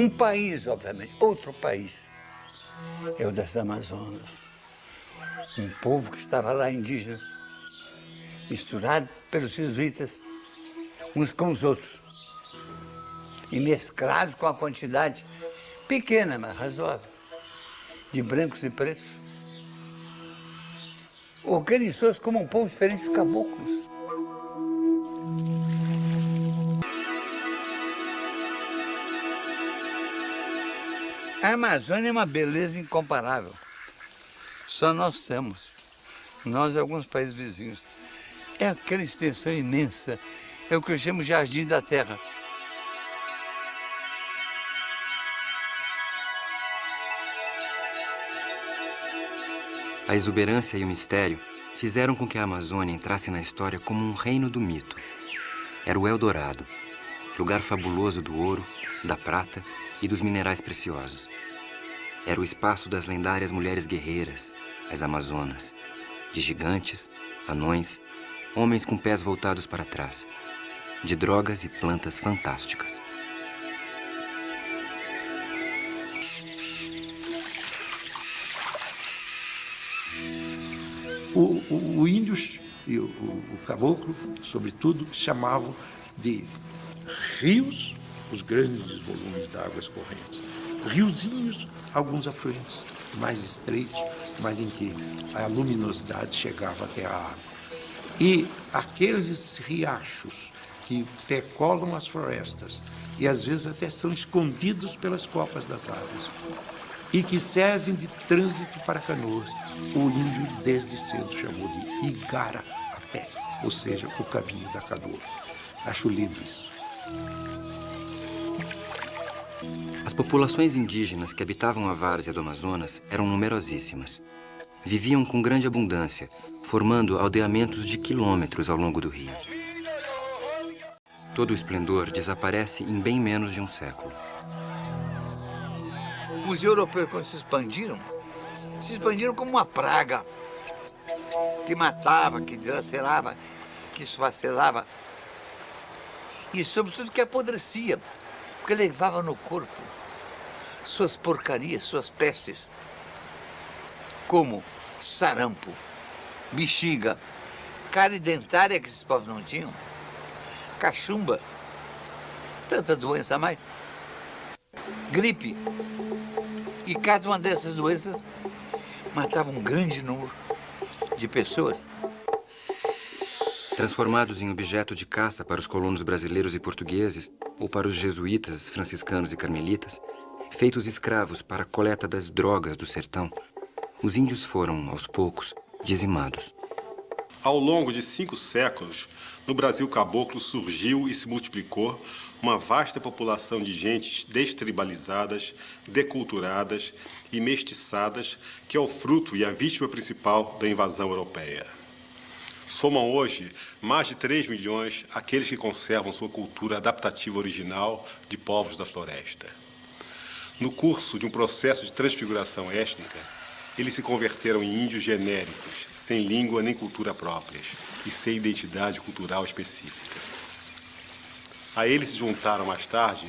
Um país, obviamente, outro país, é o das Amazonas. Um povo que estava lá indígena, misturado pelos jesuítas, uns com os outros, e mesclados com a quantidade pequena, mas razoável, de brancos e pretos. Organizou-se como um povo diferente dos caboclos. A Amazônia é uma beleza incomparável. Só nós temos. Nós e alguns países vizinhos. É aquela extensão imensa. É o que eu chamo de Jardim da Terra. A exuberância e o mistério fizeram com que a Amazônia entrasse na história como um reino do mito. Era o Eldorado, lugar fabuloso do ouro, da prata e dos minerais preciosos. Era o espaço das lendárias mulheres guerreiras, as Amazonas, de gigantes, anões, homens com pés voltados para trás, de drogas e plantas fantásticas. O índio e o caboclo, sobretudo, chamavam de rios os grandes volumes de águas correntes. Riozinhos, alguns afluentes mais estreitos, mas em que a luminosidade chegava até a água. E aqueles riachos que decolam as florestas e às vezes até são escondidos pelas copas das árvores e que servem de trânsito para canoas, o índio desde cedo chamou de Igarapé, ou seja, o caminho da canoa. Acho lindo isso. As populações indígenas que habitavam a várzea do Amazonas eram numerosíssimas. Viviam com grande abundância, formando aldeamentos de quilômetros ao longo do rio. Todo o esplendor desaparece em bem menos de um século. Os europeus, quando se expandiram como uma praga que matava, que dilacerava, que esfacelava e, sobretudo, que apodrecia, porque levava no corpo suas porcarias, suas pestes, como sarampo, bexiga, cárie dentária que esses povos não tinham, cachumba, tanta doença a mais, gripe. E cada uma dessas doenças matava um grande número de pessoas. Transformados em objeto de caça para os colonos brasileiros e portugueses, ou para os jesuítas, franciscanos e carmelitas, feitos escravos para a coleta das drogas do sertão, os índios foram, aos poucos, dizimados. Ao longo de 5 séculos, no Brasil caboclo surgiu e se multiplicou uma vasta população de gentes destribalizadas, deculturadas e mestiçadas, que é o fruto e a vítima principal da invasão europeia. Somam hoje mais de 3 milhões aqueles que conservam sua cultura adaptativa original de povos da floresta. No curso de um processo de transfiguração étnica, eles se converteram em índios genéricos, sem língua nem cultura próprias e sem identidade cultural específica. A eles se juntaram mais tarde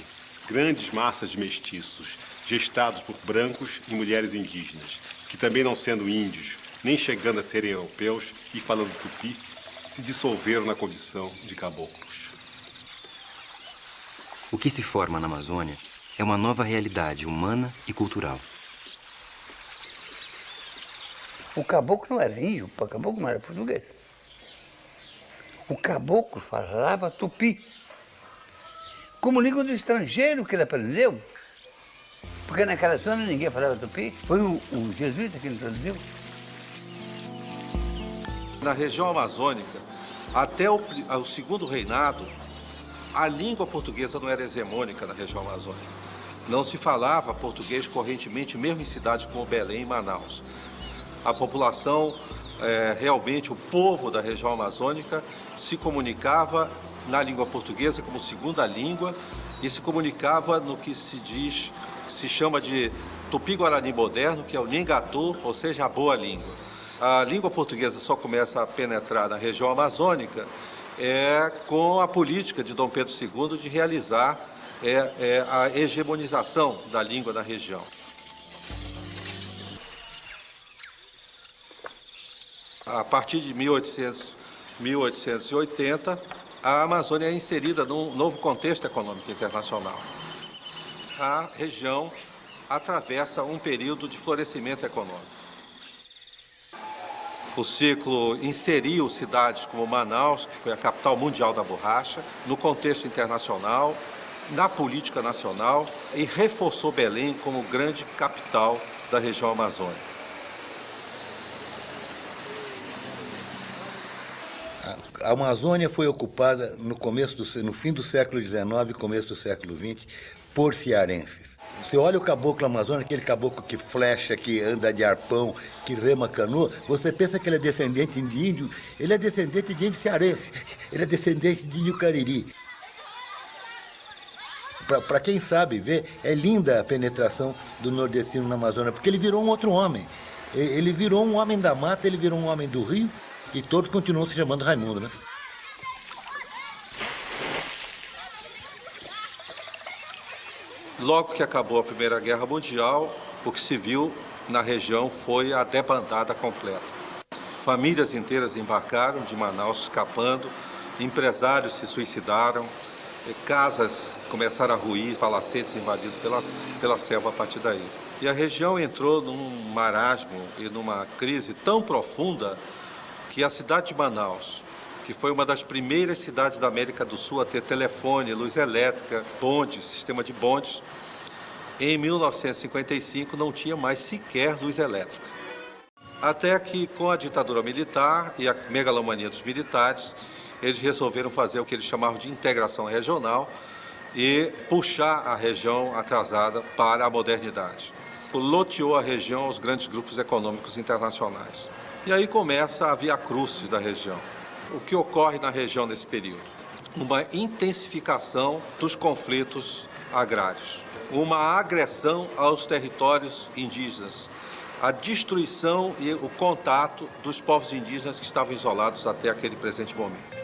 grandes massas de mestiços, gestados por brancos e mulheres indígenas, que também não sendo índios, nem chegando a serem europeus e falando tupi, se dissolveram na condição de caboclos. O que se forma na Amazônia é uma nova realidade humana e cultural. O caboclo não era índio, o caboclo não era português. O caboclo falava tupi, como língua do estrangeiro que ele aprendeu. Porque naquela zona ninguém falava tupi. Foi o jesuíta que ele traduziu. Na região amazônica, até o segundo reinado, a língua portuguesa não era hegemônica na região amazônica. Não se falava português correntemente, mesmo em cidades como Belém e Manaus. A população, realmente o povo da região amazônica, se comunicava na língua portuguesa como segunda língua e se comunicava no que se chama de tupi-guarani moderno, que é o Nhengatu, ou seja, a boa língua. A língua portuguesa só começa a penetrar na região amazônica com a política de Dom Pedro II de realizar é a hegemonização da língua na região. A partir de 1880, a Amazônia é inserida num novo contexto econômico internacional. A região atravessa um período de florescimento econômico. O ciclo inseriu cidades como Manaus, que foi a capital mundial da borracha, no contexto internacional, na política nacional, e reforçou Belém como grande capital da região amazônica. A Amazônia foi ocupada no fim do século XIX e começo do século XX por cearenses. Você olha o caboclo amazônico, aquele caboclo que flecha, que anda de arpão, que rema canoa, você pensa que ele é descendente de índio, ele é descendente de índio cearense, ele é descendente de índio cariri. Para quem sabe ver, é linda a penetração do nordestino na Amazônia, porque ele virou um outro homem. Ele virou um homem da mata, ele virou um homem do rio, e todos continuam se chamando Raimundo, né? Logo que acabou a Primeira Guerra Mundial, o que se viu na região foi a debandada completa. Famílias inteiras embarcaram de Manaus escapando, empresários se suicidaram, casas começaram a ruir, palacetes invadidos pela selva a partir daí. E a região entrou num marasmo e numa crise tão profunda que a cidade de Manaus, que foi uma das primeiras cidades da América do Sul a ter telefone, luz elétrica, bondes, sistema de bondes, em 1955 não tinha mais sequer luz elétrica. Até que, com a ditadura militar e a megalomania dos militares, eles resolveram fazer o que eles chamavam de integração regional e puxar a região atrasada para a modernidade. Loteou a região aos grandes grupos econômicos internacionais. E aí começa a via crucis da região. O que ocorre na região nesse período? Uma intensificação dos conflitos agrários, uma agressão aos territórios indígenas, a destruição e o contato dos povos indígenas que estavam isolados até aquele presente momento.